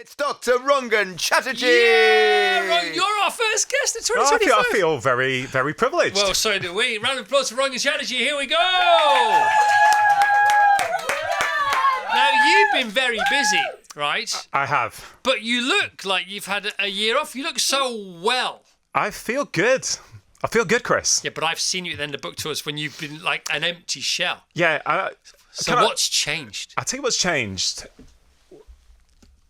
It's Dr. Rangan Chatterjee! Yeah, you're our first guest in 2025. I feel very, very privileged. Well, so do we. Round of applause for Rangan Chatterjee. Here we go! Now, you've been very busy, right? I have. But you look like you've had a year off. You look so well. I feel good. I feel good, Chris. Yeah, but I've seen you at the end of book tours when you've been like an empty shell. Yeah. So what's changed? I'll tell you what's changed.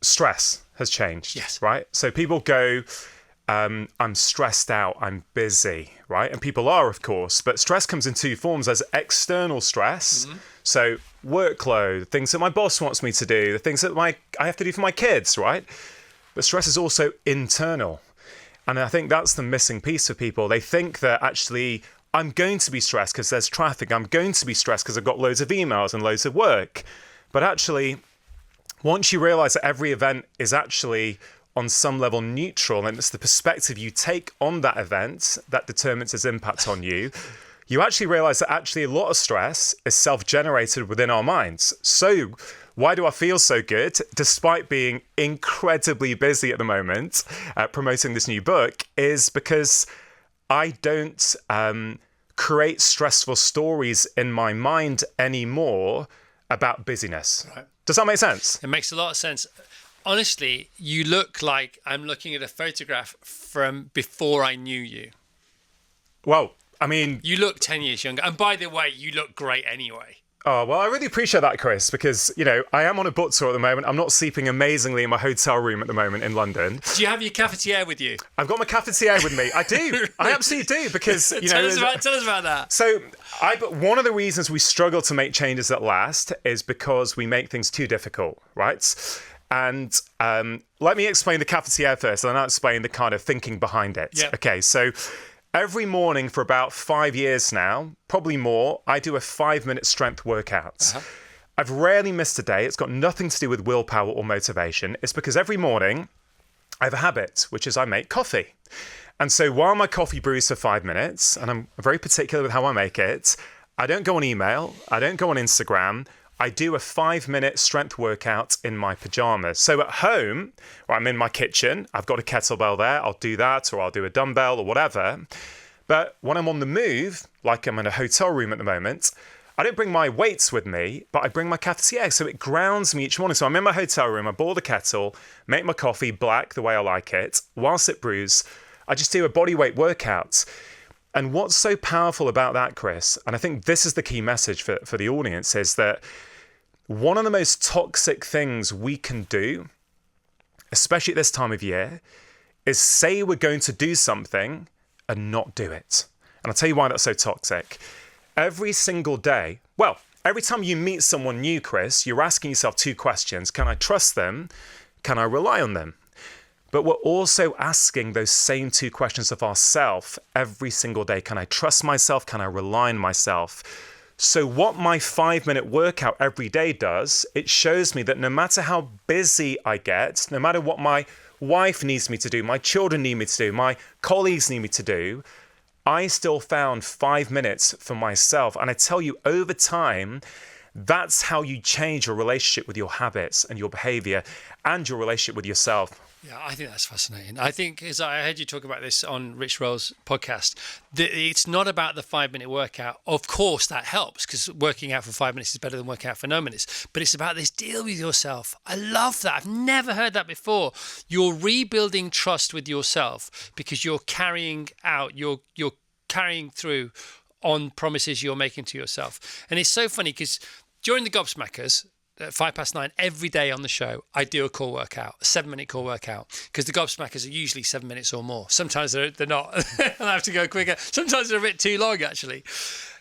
Stress has changed. Yes. Right? So people go, I'm stressed out, I'm busy, right? And people are, of course. But stress comes in two forms. There's external stress. Mm-hmm. So workload, things that my boss wants me to do, the things that I have to do for my kids, right? But stress is also internal. And I think that's the missing piece for people. They think that actually I'm going to be stressed because there's traffic. I'm going to be stressed because I've got loads of emails and loads of work. But actually, once you realize that every event is actually on some level neutral and it's the perspective you take on that event that determines its impact on you, you actually realize that actually a lot of stress is self-generated within our minds. So why do I feel so good despite being incredibly busy at the moment promoting this new book is because I don't create stressful stories in my mind anymore about busyness. Right. Does that make sense? It makes a lot of sense. Honestly, you look like I'm looking at a photograph from before I knew you. Well, I mean... You look 10 years younger. And by the way, you look great anyway. Oh, well, I really appreciate that, Chris, because, you know, I am on a book tour at the moment. I'm not sleeping amazingly in my hotel room at the moment in London. Do you have your cafetiere with you? I've got my cafetiere with me. I do. I absolutely do, because, you know... Tell us about that. So, one of the reasons we struggle to make changes that last is because we make things too difficult, right? And let me explain the cafetiere first, and then I'll explain the kind of thinking behind it. Yep. Okay, so... Every morning for about 5 years now, probably more, I do a 5-minute strength workout. Uh-huh. I've rarely missed a day. It's got nothing to do with willpower or motivation. It's because every morning I have a habit, which is I make coffee. And so while my coffee brews for 5 minutes, and I'm very particular with how I make it, I don't go on email, I don't go on Instagram, I do a 5-minute strength workout in my pajamas. So at home, or I'm in my kitchen, I've got a kettlebell there, I'll do that, or I'll do a dumbbell or whatever. But when I'm on the move, like I'm in a hotel room at the moment, I don't bring my weights with me, but I bring my cafetiere, so it grounds me each morning. So I'm in my hotel room, I boil the kettle, make my coffee black the way I like it. Whilst it brews, I just do a bodyweight workout. And what's so powerful about that, Chris, and I think this is the key message for the audience, is that one of the most toxic things we can do, especially at this time of year, is say we're going to do something and not do it. And I'll tell you why that's so toxic. Every single day, well, every time you meet someone new, Chris, you're asking yourself two questions. Can I trust them? Can I rely on them? But we're also asking those same two questions of ourselves every single day. Can I trust myself? Can I rely on myself? So what my 5-minute workout every day does, it shows me that no matter how busy I get, no matter what my wife needs me to do, my children need me to do, my colleagues need me to do, I still found 5 minutes for myself. And I tell you, over time, that's how you change your relationship with your habits and your behavior and your relationship with yourself. Yeah, I think that's fascinating. I think, as I heard you talk about this on Rich Roll's podcast, that it's not about the 5-minute workout. Of course, that helps because working out for 5 minutes is better than working out for no minutes. But it's about this deal with yourself. I love that. I've never heard that before. You're rebuilding trust with yourself because you're carrying out, you're carrying through on promises you're making to yourself. And it's so funny because during the Gobsmackers, at 9:05 every day on the show, I do a core workout, a 7-minute core workout, because the Gobsmackers are usually 7 minutes or more. Sometimes they're not. I have to go quicker. Sometimes they're a bit too long, actually.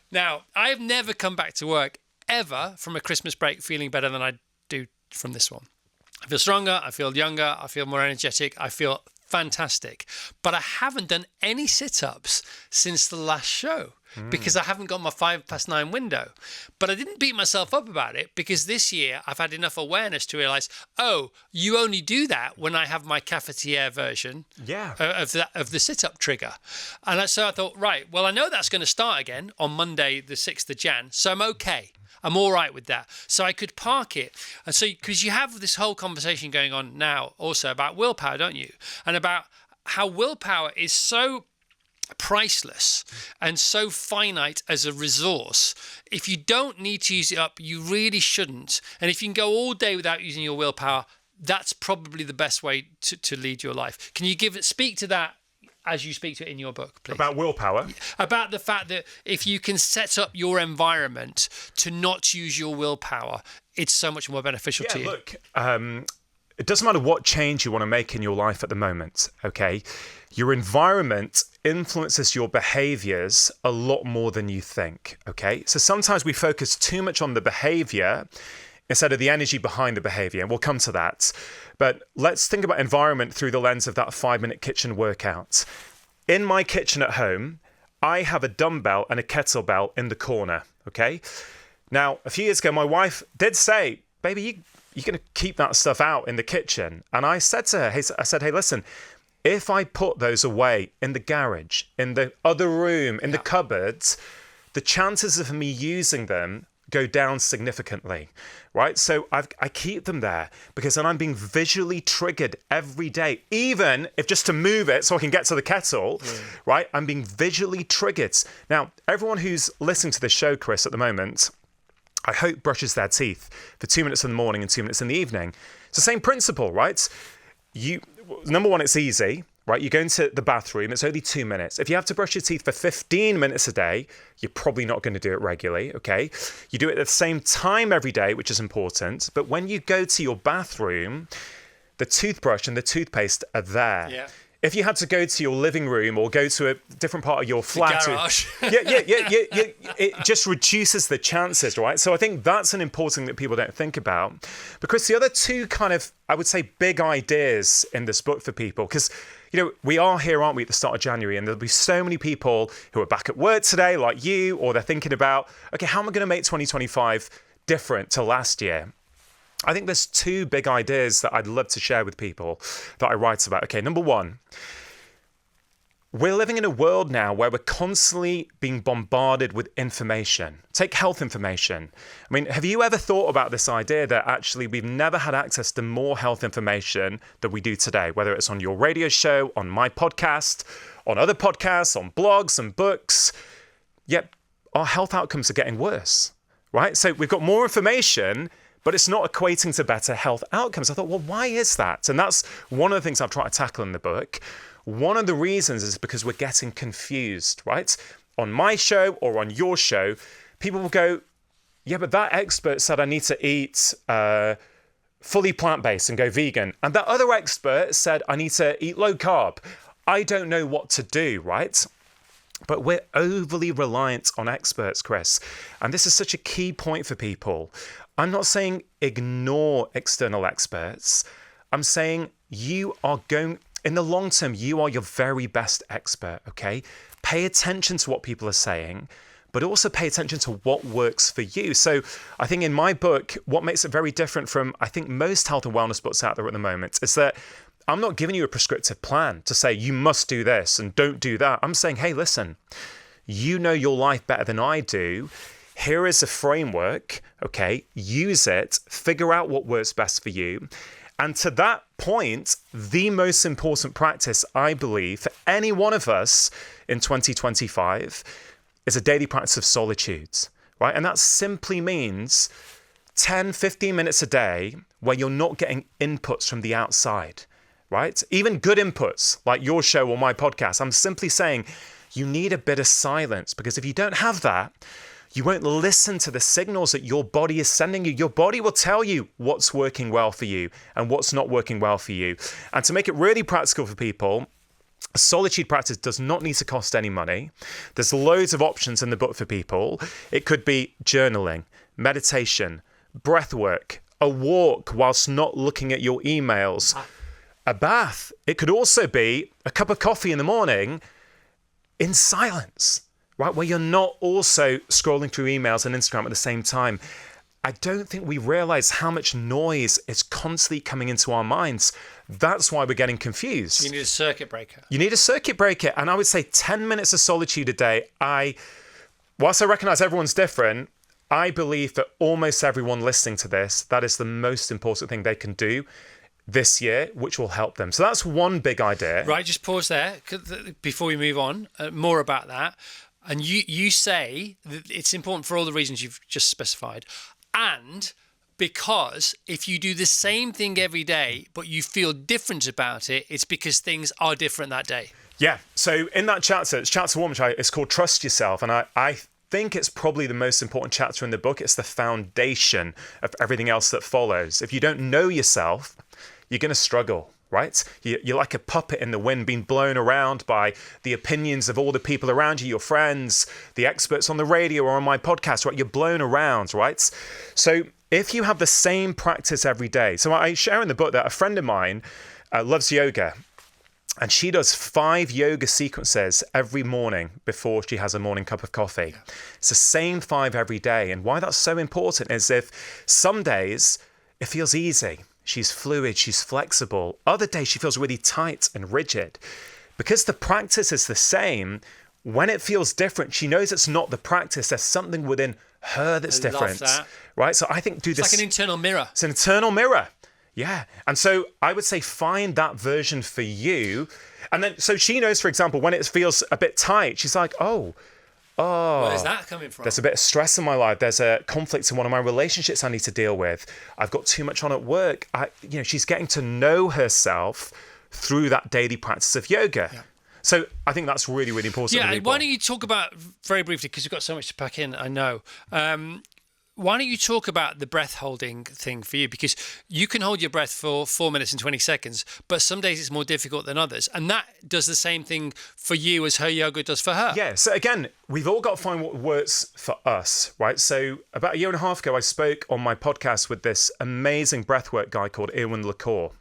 Now, I have never come back to work ever from a Christmas break feeling better than I do from this one. I feel stronger, I feel younger, I feel more energetic, I feel fantastic. But I haven't done any sit-ups since the last show. Because I haven't got my 9:05 window. But I didn't beat myself up about it because this year I've had enough awareness to realise, oh, you only do that when I have my cafetiere version of the sit-up trigger. And so I thought, right, well, I know that's going to start again on Monday, the 6th of Jan, so I'm okay. I'm all right with that. So I could park it. And so, because you have this whole conversation going on now also about willpower, don't you? And about how willpower is so priceless and so finite as a resource. If you don't need to use it up, you really shouldn't. And if you can go all day without using your willpower, that's probably the best way to lead your life. Can you speak to that as you speak to it in your book, please? About willpower? About the fact that if you can set up your environment to not use your willpower, it's so much more beneficial to you. Look, it doesn't matter what change you want to make in your life at the moment, okay? Your environment influences your behaviors a lot more than you think, okay? So sometimes we focus too much on the behavior instead of the energy behind the behavior, and we'll come to that. But let's think about environment through the lens of that 5-minute kitchen workout. In my kitchen at home, I have a dumbbell and a kettlebell in the corner, okay? Now, a few years ago, my wife did say, baby, you're going to keep that stuff out in the kitchen. And I said to her, hey, listen, if I put those away in the garage, in the other room, in the cupboards, the chances of me using them go down significantly, right? So I keep them there because then I'm being visually triggered every day, even if just to move it so I can get to the kettle, right? I'm being visually triggered. Now, everyone who's listening to this show, Chris, at the moment, I hope brushes their teeth for 2 minutes in the morning and 2 minutes in the evening. It's the same principle, right? Number one, it's easy, right? You go into the bathroom, it's only 2 minutes. If you have to brush your teeth for 15 minutes a day, you're probably not going to do it regularly, okay? You do it at the same time every day, which is important. But when you go to your bathroom, the toothbrush and the toothpaste are there. Yeah. If you had to go to your living room or go to a different part of your flat, the garage. it just reduces the chances, right? So I think that's an important thing that people don't think about. Because the other two kind of, I would say, big ideas in this book for people, because, you know, we are here, aren't we, at the start of January, and there'll be so many people who are back at work today, like you, or they're thinking about, okay, how am I going to make 2025 different to last year? I think there's two big ideas that I'd love to share with people that I write about. Okay, number one, we're living in a world now where we're constantly being bombarded with information. Take health information. I mean, have you ever thought about this idea that actually we've never had access to more health information than we do today, whether it's on your radio show, on my podcast, on other podcasts, on blogs and books, yet our health outcomes are getting worse, right? So we've got more information, but it's not equating to better health outcomes. I thought, well, why is that? And that's one of the things I've tried to tackle in the book. One of the reasons is because we're getting confused, right? On my show or on your show, people will go, yeah, but that expert said I need to eat fully plant-based and go vegan. And that other expert said I need to eat low carb. I don't know what to do, right? But we're overly reliant on experts, Chris. And this is such a key point for people. I'm not saying ignore external experts. I'm saying you are going, in the long term, you are your very best expert, okay? Pay attention to what people are saying, but also pay attention to what works for you. So I think in my book, what makes it very different from, I think, most health and wellness books out there at the moment is that I'm not giving you a prescriptive plan to say you must do this and don't do that. I'm saying, hey, listen, you know your life better than I do. Here is a framework, okay? Use it, figure out what works best for you. And to that point, the most important practice, I believe, for any one of us in 2025 is a daily practice of solitude, right? And that simply means 10, 15 minutes a day where you're not getting inputs from the outside, right? Even good inputs like your show or my podcast. I'm simply saying you need a bit of silence, because if you don't have that, you won't listen to the signals that your body is sending you. Your body will tell you what's working well for you and what's not working well for you. And to make it really practical for people, a solitude practice does not need to cost any money. There's loads of options in the book for people. It could be journaling, meditation, breath work, a walk whilst not looking at your emails, a bath. It could also be a cup of coffee in the morning in silence, right? Where you're not also scrolling through emails and Instagram at the same time. I don't think we realize how much noise is constantly coming into our minds. That's why we're getting confused. You need a circuit breaker. You need a circuit breaker. And I would say 10 minutes of solitude a day. Whilst I recognize everyone's different, I believe that almost everyone listening to this, that is the most important thing they can do this year, which will help them. So that's one big idea. Right, just pause there before we move on. More about that. And you say that it's important for all the reasons you've just specified. And because if you do the same thing every day, but you feel different about it, it's because things are different that day. Yeah. So in that chapter, it's chapter 1, which it's called Trust Yourself. And I think it's probably the most important chapter in the book. It's the foundation of everything else that follows. If you don't know yourself, you're going to struggle, right? You're like a puppet in the wind being blown around by the opinions of all the people around you, your friends, the experts on the radio or on my podcast, right? You're blown around, right? So if you have the same practice every day, so I share in the book that a friend of mine loves yoga, and she does 5 yoga sequences every morning before she has a morning cup of coffee. Yeah. It's the same 5 every day. And why that's so important is if some days it feels easy, she's fluid, she's flexible. Other days she feels really tight and rigid. Because the practice is the same, when it feels different, she knows it's not the practice. There's something within her that's different. Love that. Right? So I think It's like an internal mirror. It's an internal mirror. Yeah. And so I would say find that version for you. And then, so she knows, for example, when it feels a bit tight, she's like, oh, where's that coming from? There's a bit of stress in my life. There's a conflict in one of my relationships I need to deal with. I've got too much on at work. She's getting to know herself through that daily practice of yoga. Yeah. So I think that's really, really important. Yeah. Why don't you talk about, very briefly, because you've got so much to pack in, I know. Why don't you talk about the breath holding thing for you? Because you can hold your breath for 4 minutes and 20 seconds, but some days it's more difficult than others. And that does the same thing for you as her yoga does for her. Yeah. So again, we've all got to find what works for us, right? So about 1.5 years ago, I spoke on my podcast with this amazing breathwork guy called Irwin LaCour.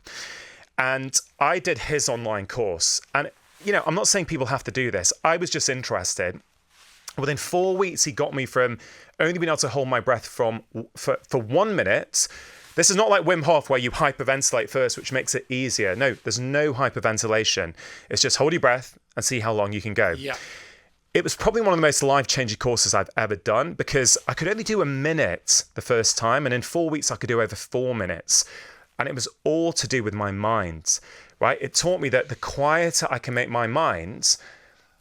And I did his online course. And, I'm not saying people have to do this. I was just interested. Within 4 weeks, he got me from only being able to hold my breath for 1 minute. This is not like Wim Hof where you hyperventilate first, which makes it easier. No, there's no hyperventilation. It's just hold your breath and see how long you can go. Yeah. It was probably one of the most life-changing courses I've ever done because I could only do 1 minute the first time, and in 4 weeks I could do over 4 minutes. And it was all to do with my mind, right? It taught me that the quieter I can make my mind,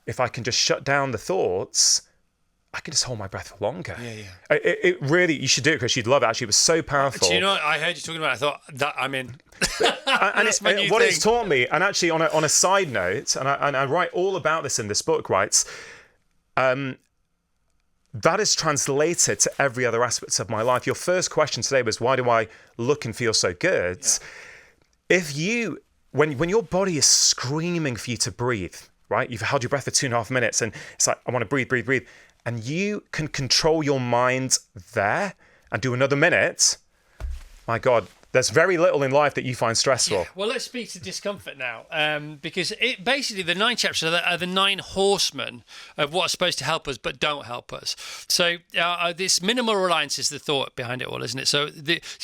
if I can just shut down the thoughts, I can just hold my breath for longer. Yeah. It really, you should do it because you'd love it. Actually, it was so powerful. Do you know what I heard you talking about? I thought that I'm in. and what it's taught me, and actually on a side note, and I write all about this in this book, right? That is translated to every other aspect of my life. Your first question today was, why do I look and feel so good? Yeah. If you, when your body is screaming for you to breathe, right? You've held your breath for 2.5 minutes and it's like, I want to breathe, breathe, breathe. And you can control your mind there and do another minute. My God, there's very little in life that you find stressful. Yeah. Well, let's speak to discomfort now, because it basically the 9 chapters are the 9 horsemen of what's supposed to help us but don't help us. So this minimal reliance is the thought behind it all, isn't it? So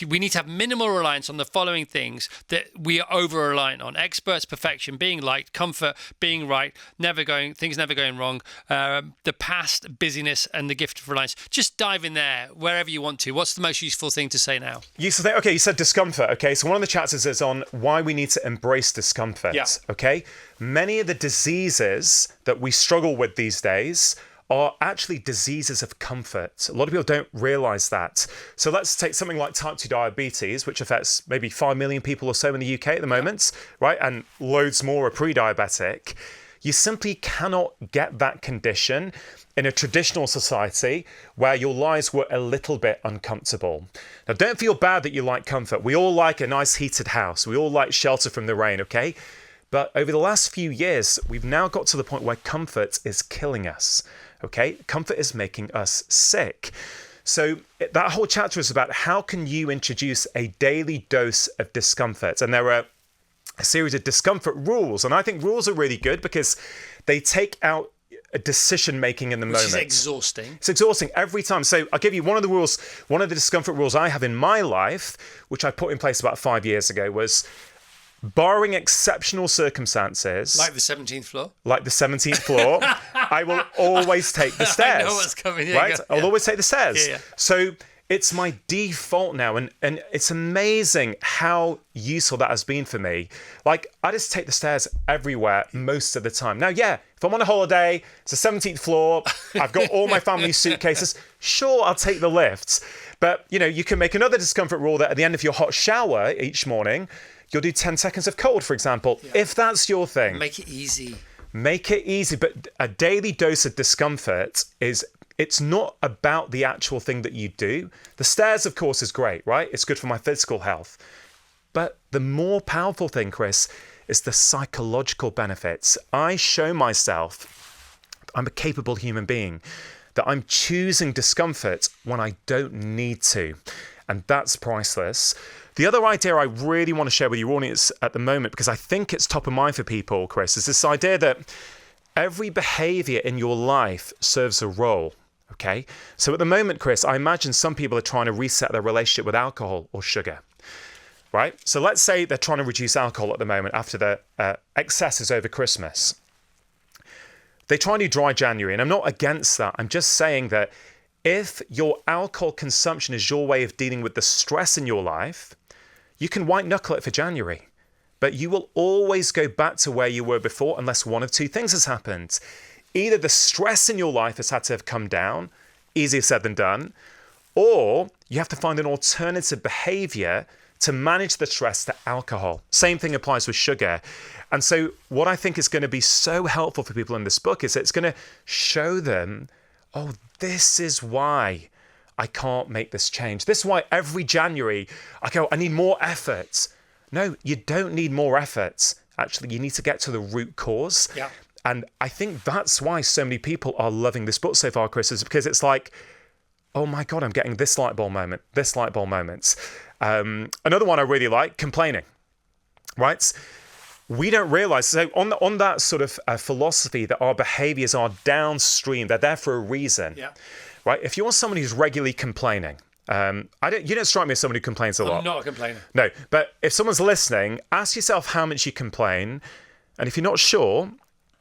we need to have minimal reliance on the following things that we are over-reliant on: experts, perfection, being liked, comfort, being right, things never going wrong, the past, busyness, and the gift of reliance. Just dive in there wherever you want to. What's the most useful thing to say now? You said discomfort. Okay, so one of the chapters is on why we need to embrace discomfort. Yeah. Okay, many of the diseases that we struggle with these days are actually diseases of comfort. A lot of people don't realize that. So let's take something like type 2 diabetes, which affects maybe 5 million people or so in the UK at the moment, right? And loads more are pre-diabetic. You simply cannot get that condition in a traditional society where your lives were a little bit uncomfortable. Now, don't feel bad that you like comfort. We all like a nice heated house. We all like shelter from the rain, okay? But over the last few years, we've now got to the point where comfort is killing us, okay? Comfort is making us sick. So that whole chapter is about how can you introduce a daily dose of discomfort? And there are a series of discomfort rules. And I think rules are really good because they take out decision making in the moment. Which is exhausting. It's exhausting every time. So I'll give you one of the discomfort rules I have in my life, which I put in place about 5 years ago, was barring exceptional circumstances. Like the 17th floor? Like the 17th floor. I will always take the stairs. I know what's coming. Yeah, right? I'll always take the stairs. Yeah. So it's my default now, and it's amazing how useful that has been for me. Like, I just take the stairs everywhere most of the time. Now, yeah, if I'm on a holiday, it's the 17th floor, I've got all my family suitcases, sure, I'll take the lifts. But, you can make another discomfort rule that at the end of your hot shower each morning, you'll do 10 seconds of cold, for example, if that's your thing. Make it easy. Make it easy, but a daily dose of discomfort it's not about the actual thing that you do. The stairs, of course, is great, right? It's good for my physical health. But the more powerful thing, Chris, is the psychological benefits. I show myself I'm a capable human being, that I'm choosing discomfort when I don't need to. And that's priceless. The other idea I really want to share with your audience at the moment, because I think it's top of mind for people, Chris, is this idea that every behavior in your life serves a role. Okay, so at the moment, Chris, I imagine some people are trying to reset their relationship with alcohol or sugar, right? So let's say they're trying to reduce alcohol at the moment after the excesses over Christmas. They try and do dry January, and I'm not against that. I'm just saying that if your alcohol consumption is your way of dealing with the stress in your life, you can white knuckle it for January, but you will always go back to where you were before unless one of two things has happened. Either the stress in your life has had to have come down, easier said than done, or you have to find an alternative behavior to manage the stress to alcohol. Same thing applies with sugar. And so what I think is going to be so helpful for people in this book is it's going to show them, oh, this is why I can't make this change. This is why every January I go, I need more effort. No, you don't need more effort. Actually, you need to get to the root cause. Yeah. And I think that's why so many people are loving this book so far, Chris, is because it's like, oh my God, I'm getting this light bulb moment, this light bulb moment. Another one I really like, complaining, right? We don't realize, so on that sort of philosophy that our behaviors are downstream, they're there for a reason, right? If you're someone who's regularly complaining, you don't strike me as someone who complains a lot. I'm not a complainer. No, but if someone's listening, ask yourself how much you complain. And if you're not sure,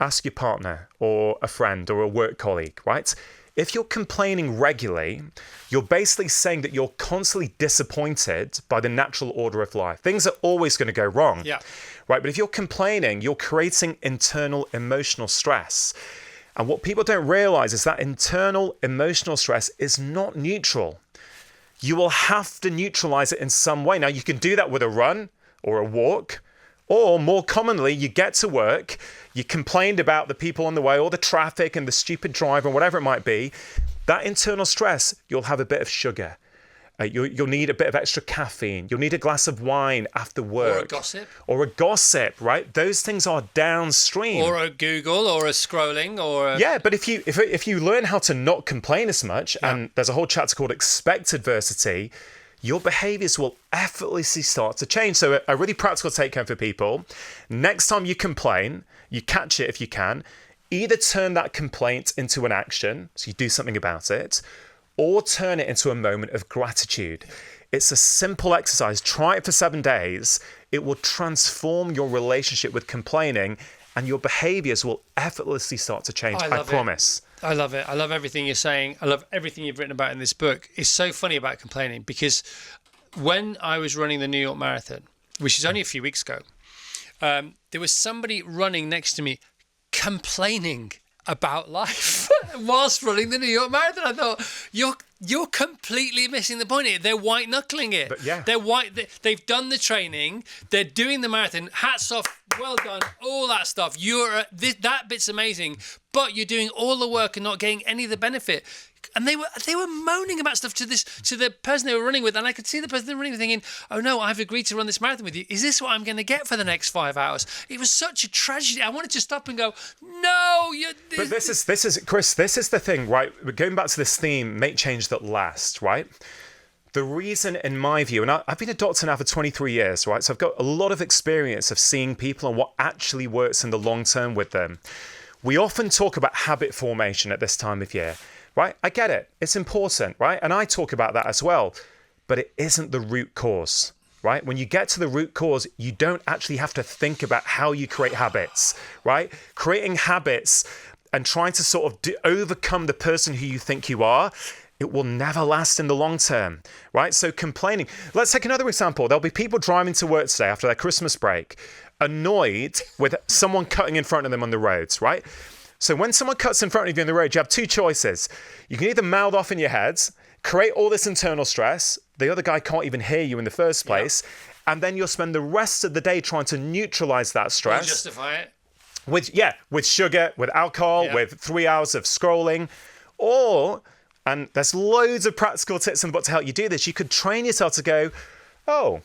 ask your partner or a friend or a work colleague, right? If you're complaining regularly, you're basically saying that you're constantly disappointed by the natural order of life. Things are always going to go wrong, right? But if you're complaining, you're creating internal emotional stress. And what people don't realize is that internal emotional stress is not neutral. You will have to neutralize it in some way. Now, you can do that with a run or a walk, or more commonly, you get to work, you complained about the people on the way or the traffic and the stupid driver and whatever it might be. That internal stress, you'll have a bit of sugar. You'll need a bit of extra caffeine. You'll need a glass of wine after work. Or a gossip. Or a gossip, right? Those things are downstream. Or a Google, or a scrolling, or a... Yeah, but if you learn how to not complain as much, and there's a whole chapter called Expect Adversity, your behaviors will effortlessly start to change. So a really practical take home for people, next time you complain, you catch it if you can, either turn that complaint into an action, so you do something about it, or turn it into a moment of gratitude. It's a simple exercise. Try it for 7 days. It will transform your relationship with complaining, and your behaviors will effortlessly start to change. I promise. I love it. I love everything you're saying. I love everything you've written about in this book. It's so funny about complaining, because when I was running the New York Marathon, which is only a few weeks ago, there was somebody running next to me complaining about life whilst running the New York Marathon. I thought, you're completely missing the point here. They're white knuckling it. But yeah. They've done the training. They're doing the marathon. Hats off. Well done. All that stuff. That bit's amazing. But you're doing all the work and not getting any of the benefit. And they were moaning about stuff to the person they were running with, and I could see the person they were running with thinking, "Oh no, I've agreed to run this marathon with you. Is this what I'm going to get for the next 5 hours?" It was such a tragedy. I wanted to stop and go, "No, you." But this is Chris. This is the thing, right? We're going back to this theme: make change that lasts, right? The reason, in my view, and I've been a doctor now for 23 years, right? So I've got a lot of experience of seeing people and what actually works in the long term with them. We often talk about habit formation at this time of year. Right? I get it. It's important, right? And I talk about that as well. But it isn't the root cause, right? When you get to the root cause, you don't actually have to think about how you create habits, right? Creating habits and trying to sort of overcome the person who you think you are, it will never last in the long term, right? So complaining. Let's take another example. There'll be people driving to work today after their Christmas break, annoyed with someone cutting in front of them on the roads, right? So when someone cuts in front of you on the road, you have two choices. You can either mouth off in your head, create all this internal stress, the other guy can't even hear you in the first place, and then you'll spend the rest of the day trying to neutralize that stress. Or justify it. With sugar, with alcohol, with 3 hours of scrolling. Or, and there's loads of practical tips in the book to help you do this, you could train yourself to go, oh,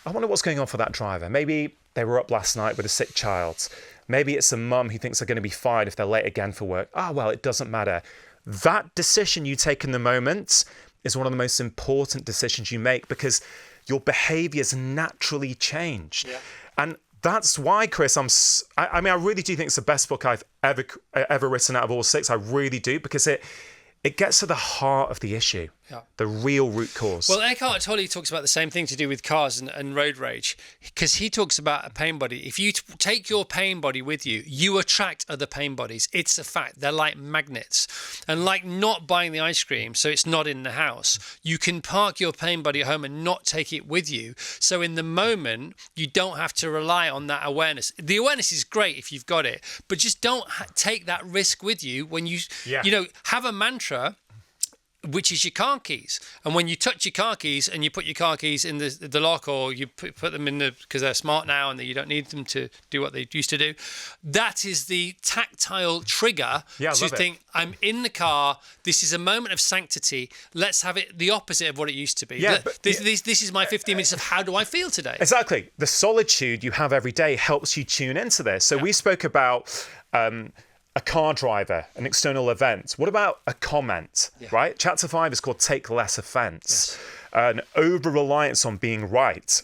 I wonder what's going on for that driver. Maybe they were up last night with a sick child. Maybe it's a mum who thinks they're going to be fired if they're late again for work. Well, it doesn't matter. That decision you take in the moment is one of the most important decisions you make because your behaviors naturally change. Yeah. And that's why, Chris, I really do think it's the best book I've ever written out of all 6. I really do, because it gets to the heart of the issue, the real root cause. Well, Eckhart Tolle talks about the same thing to do with cars and road rage, because he talks about a pain body. If you take your pain body with you, you attract other pain bodies. It's a fact. They're like magnets. And like not buying the ice cream, so it's not in the house, you can park your pain body at home and not take it with you. So in the moment, you don't have to rely on that awareness. The awareness is great if you've got it, but just don't take that risk with you when you have a mantra, which is your car keys. And when you touch your car keys and you put your car keys in the lock, or you put them in because they're smart now and you don't need them to do what they used to do, that is the tactile trigger to think, I'm in the car, this is a moment of sanctity, let's have it the opposite of what it used to be. This is my 15 minutes of how do I feel today. Exactly. The solitude you have every day helps you tune into this. So we spoke about a car driver, an external event. What about a comment, right? Chapter 5 is called Take Less Offense. An over-reliance on being right.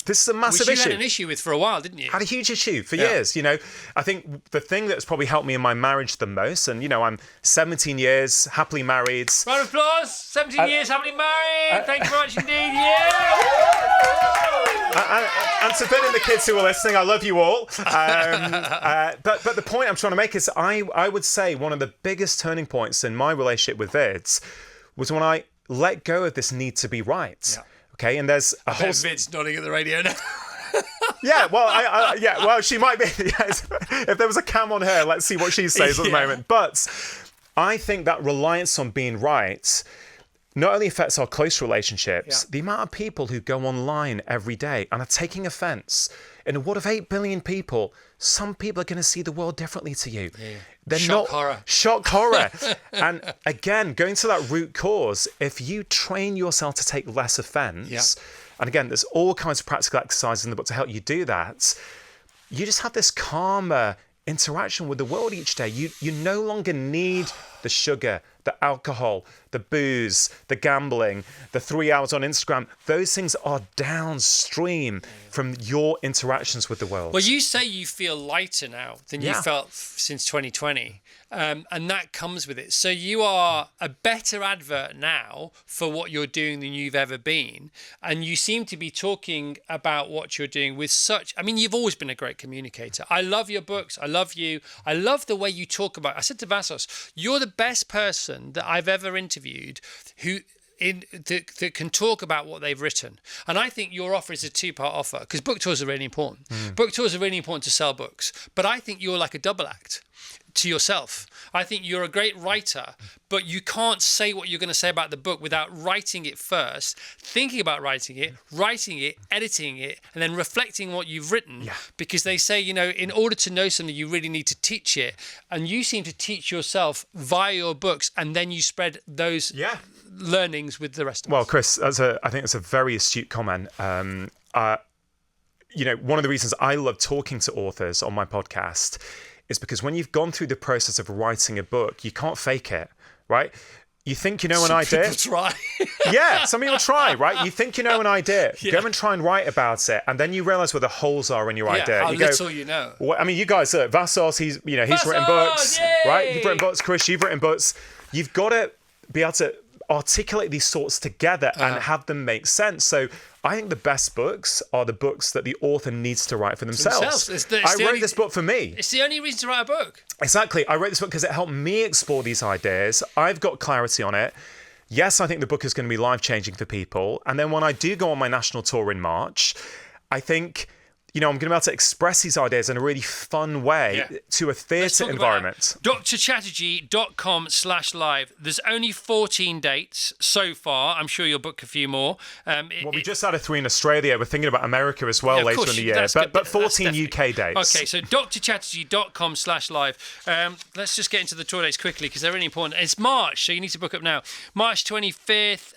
This is a massive issue. Which you had an issue with for a while, didn't you? Had a huge issue for years. I think the thing that's probably helped me in my marriage the most, and I'm 17 years, happily married. Round of applause. 17 years, happily married. Thank you very much indeed. And to fit in the kids who are listening, I love you all. But the point I'm trying to make is I would say one of the biggest turning points in my relationship with Vids was when I let go of this need to be right. Yeah. Okay, and there's a whole... Vid's nodding at the radio now. Well, she might be. Yes. If there was a cam on her, let's see what she says at the moment. But I think that reliance on being right not only affects our close relationships, the amount of people who go online every day and are taking offense. In a world of 8 billion people, some people are going to see the world differently to you. Yeah. They're Shock horror. Shock horror. And again, going to that root cause, if you train yourself to take less offense, and again, there's all kinds of practical exercises in the book to help you do that, you just have this calmer interaction with the world each day. You no longer need the sugar, the alcohol, the booze, the gambling, the 3 hours on Instagram. Those things are downstream from your interactions with the world. Well, you say you feel lighter now than you felt since 2020. And that comes with it. So you are a better advert now for what you're doing than you've ever been. And you seem to be talking about what you're doing with such... I mean, you've always been a great communicator. I love your books. I love you. I love the way you talk about... I said to Vassos, you're the best person that I've ever interviewed that can talk about what they've written. And I think your offer is a 2-part offer, because book tours are really important. Book tours are really important to sell books. But I think you're like a double act to yourself. I think you're a great writer, but you can't say what you're going to say about the book without writing it first, thinking about writing it, editing it, and then reflecting what you've written. Because they say, in order to know something, you really need to teach it. And you seem to teach yourself via your books, and then you spread those learnings with the rest of us. Well, Chris, I think that's a very astute comment. One of the reasons I love talking to authors on my podcast is because when you've gone through the process of writing a book, you can't fake it, right? You think you know an idea. Some people try. Some people try, right? You think you know an idea. Go and try and write about it, and then you realise where the holes are in your idea. How little you know. Well, I mean, you guys, Vassos, he's written books, right? You've written books, Chris, you've written books. You've got to be able to articulate these thoughts together and have them make sense. So I think the best books are the books that the author needs to write for themselves. I wrote this book for me. It's the only reason to write a book. Exactly. I wrote this book because it helped me explore these ideas. I've got clarity on it. Yes, I think the book is going to be life-changing for people. And then when I do go on my national tour in March, I think, I'm going to be able to express these ideas in a really fun way to a theatre environment. drchatterjee.com/live. There's only 14 dates so far. I'm sure you'll book a few more. We just had 3 in Australia. We're thinking about America as well later in the year. But 14 UK dates. Okay, so drchatterjee.com/live. Let's just get into the tour dates quickly because they're really important. It's March, so you need to book up now. March 25th,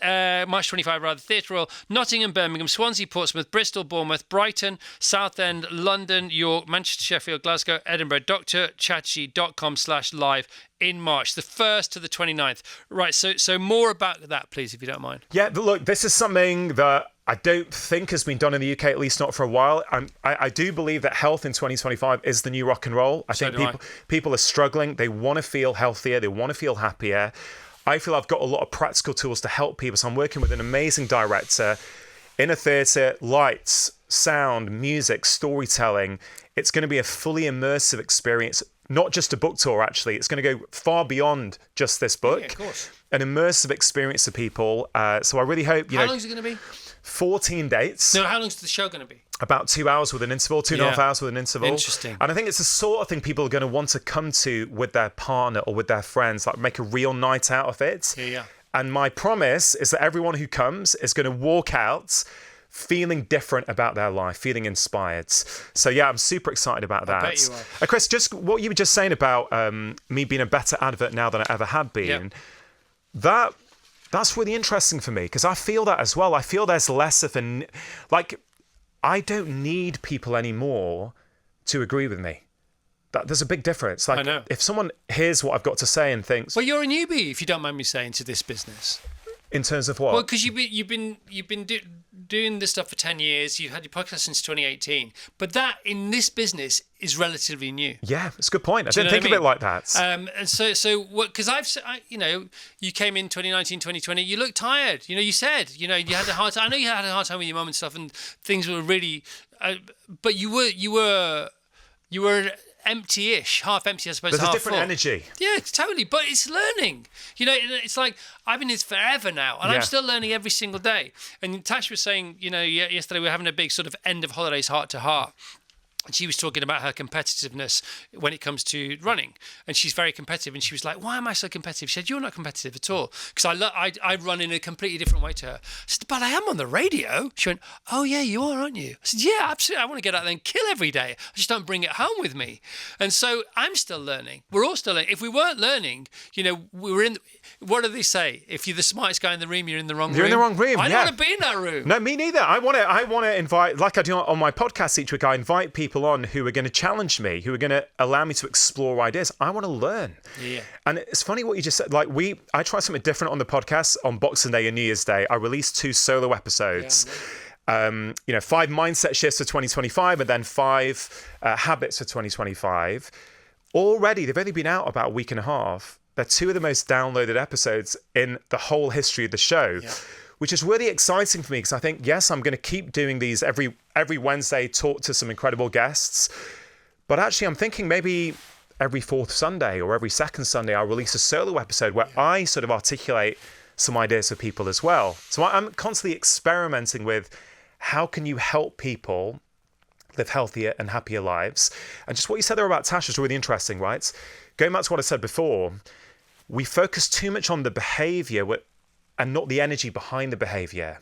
March 25 rather, Theatre Royal, Nottingham, Birmingham, Swansea, Portsmouth, Bristol, Bournemouth, Brighton, Southend, London, York, Manchester, Sheffield, Glasgow, Edinburgh. drchatterjee.com/live in March, the 1st to the 29th. Right, so more about that, please, if you don't mind. Yeah, but look, this is something that I don't think has been done in the UK, at least not for a while. I do believe that health in 2025 is the new rock and roll. I think people are struggling. They want to feel healthier. They want to feel happier. I feel I've got a lot of practical tools to help people. So I'm working with an amazing director in a theatre, lights, sound, music, storytelling. It's going to be a fully immersive experience, not just a book tour, actually. It's going to go far beyond just this book. Yeah, of course. An immersive experience for people. So I really hope, How long is it going to be? 14 dates. No, how long is the show going to be? About 2 hours with an interval, 2.5 hours with an interval. Interesting. And I think it's the sort of thing people are going to want to come to with their partner or with their friends, like make a real night out of it. Yeah. And my promise is that everyone who comes is going to walk out feeling different about their life, feeling inspired. So yeah, I'm super excited about that. I bet you are. Chris, just what you were just saying about me being a better advert now than I ever had been, that's really interesting for me because I feel that as well. I feel there's less of I don't need people anymore to agree with me. There's a big difference. I know. If someone hears what I've got to say and thinks, well, you're a newbie, if you don't mind me saying, to this business. In terms of what? Well, because you've been doing this stuff for 10 years. You've had your podcast since 2018, but that in this business is relatively new. Yeah, it's a good point. I didn't think of it like that. And so what? Because you came in 2019, 2020. You looked tired. You said, you had a hard time. I know you had a hard time with your mum and stuff, and things were really. But you were empty-ish, half empty, I suppose. There's half a different full. energy. Yeah, totally. But it's learning. It's like I've been in this forever now, and I'm still learning every single day. And Tash was saying, yesterday we were having a big sort of end of holidays heart to heart. And she was talking about her competitiveness when it comes to running. And she's very competitive. And she was like, why am I so competitive? She said, you're not competitive at all. Because I run in a completely different way to her. I said, but I am on the radio. She went, oh, yeah, you are, aren't you? I said, yeah, absolutely. I want to get out there and kill every day. I just don't bring it home with me. And so I'm still learning. We're all still learning. If we weren't learning, we were in... What do they say? If you're the smartest guy in the room, you're in the wrong room. You're in the wrong room, I don't want to be in that room. No, me neither. I want to invite, like I do on my podcast each week, I invite people on who are going to challenge me, who are going to allow me to explore ideas. I want to learn. Yeah. And it's funny what you just said. I try something different on the podcast on Boxing Day and New Year's Day. I released 2 solo episodes. Yeah, 5 mindset shifts for 2025 and then 5 habits for 2025. Already, they've only been out about a week and a half. They're 2 of the most downloaded episodes in the whole history of the show, which is really exciting for me because I think, yes, I'm going to keep doing these every Wednesday, talk to some incredible guests. But actually, I'm thinking maybe every 4th Sunday or every 2nd Sunday, I'll release a solo episode where I sort of articulate some ideas for people as well. So I'm constantly experimenting with how can you help people live healthier and happier lives. And just what you said there about Tash is really interesting, right? Going back to what I said before, we focus too much on the behavior and not the energy behind the behavior.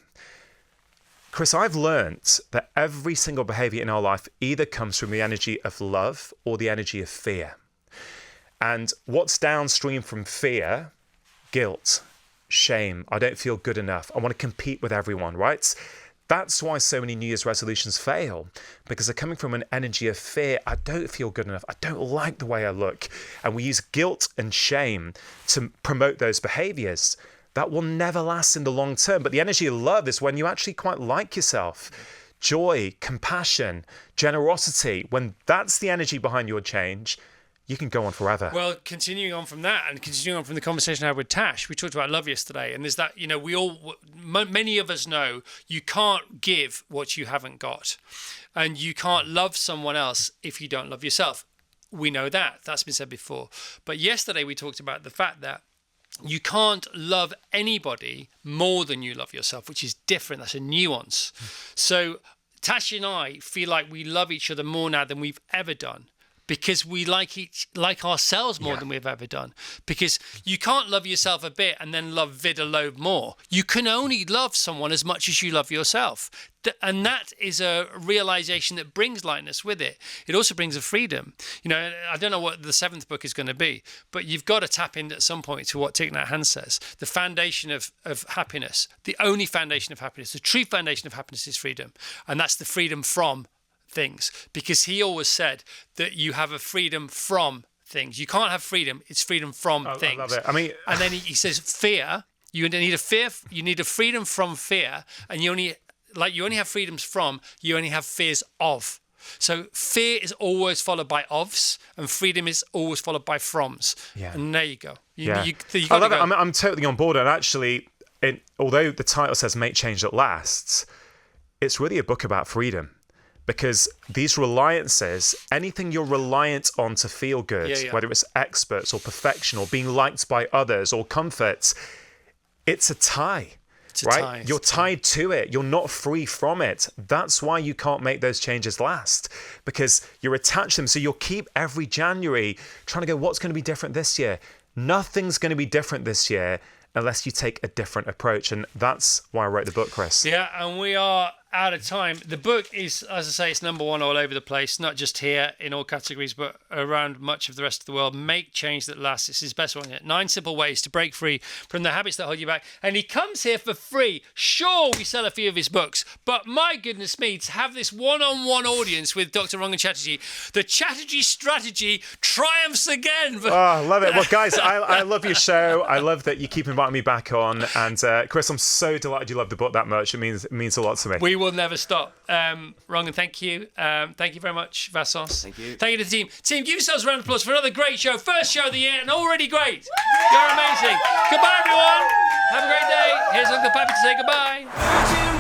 Chris, I've learnt that every single behavior in our life either comes from the energy of love or the energy of fear. And what's downstream from fear? Guilt, shame, I don't feel good enough, I want to compete with everyone, right? That's why so many New Year's resolutions fail, because they're coming from an energy of fear. I don't feel good enough. I don't like the way I look. And we use guilt and shame to promote those behaviors. That will never last in the long term. But the energy of love is when you actually quite like yourself. Joy, compassion, generosity. When that's the energy behind your change, you can go on forever. Well, continuing on from that and continuing on from the conversation I had with Tash, we talked about love yesterday, and there's that, many of us know you can't give what you haven't got, and you can't love someone else if you don't love yourself. We know that. That's been said before. But yesterday we talked about the fact that you can't love anybody more than you love yourself, which is different. That's a nuance. So Tash and I feel like we love each other more now than we've ever done, because we like ourselves more than we've ever done. Because you can't love yourself a bit and then love vid a load more. You can only love someone as much as you love yourself. And that is a realization that brings lightness with it. It also brings a freedom. I don't know what the 7th book is going to be, but you've got to tap in at some point to what Thich Nhat Hanh says. The foundation of happiness, the only foundation of happiness, the true foundation of happiness is freedom. And that's the freedom from things, because he always said that you have a freedom from things. You can't have freedom; it's freedom from things. I love it. I mean, and then he says fear. You need a freedom from fear, and you only have freedoms from. You only have fears of. So fear is always followed by ofs, and freedom is always followed by froms. Yeah. And there you go. You I love it. I'm totally on board. And actually, although the title says "Make Change That Lasts," it's really a book about freedom. Because these reliances, anything you're reliant on to feel good, whether it's experts or perfection or being liked by others or comforts, it's a tie, right? You're tied to it. You're not free from it. That's why you can't make those changes last, because you're attached to them. So you'll keep every January trying to go, what's going to be different this year? Nothing's going to be different this year unless you take a different approach. And that's why I wrote the book, Chris. Yeah, and we are out of time. The book is, as I say, it's number one all over the place, not just here in all categories, but around much of the rest of the world. Make Change That Lasts. It's his best one yet. 9 simple ways to break free from the habits that hold you back. And he comes here for free. Sure, we sell a few of his books, but my goodness me, to have this one-on-one audience with Dr. Rangan Chatterjee, the Chatterjee strategy triumphs again. Oh, I love it. Well, guys, I love your show. I love that you keep inviting me back on. And Chris, I'm so delighted you love the book that much. It means a lot to me. We will never stop. Rangan, thank you. Thank you very much, Vassos. Thank you. Thank you to the team. Team, give yourselves a round of applause for another great show. First show of the year and already great. You're amazing. Goodbye, everyone. Have a great day. Here's Uncle Pappy to say goodbye.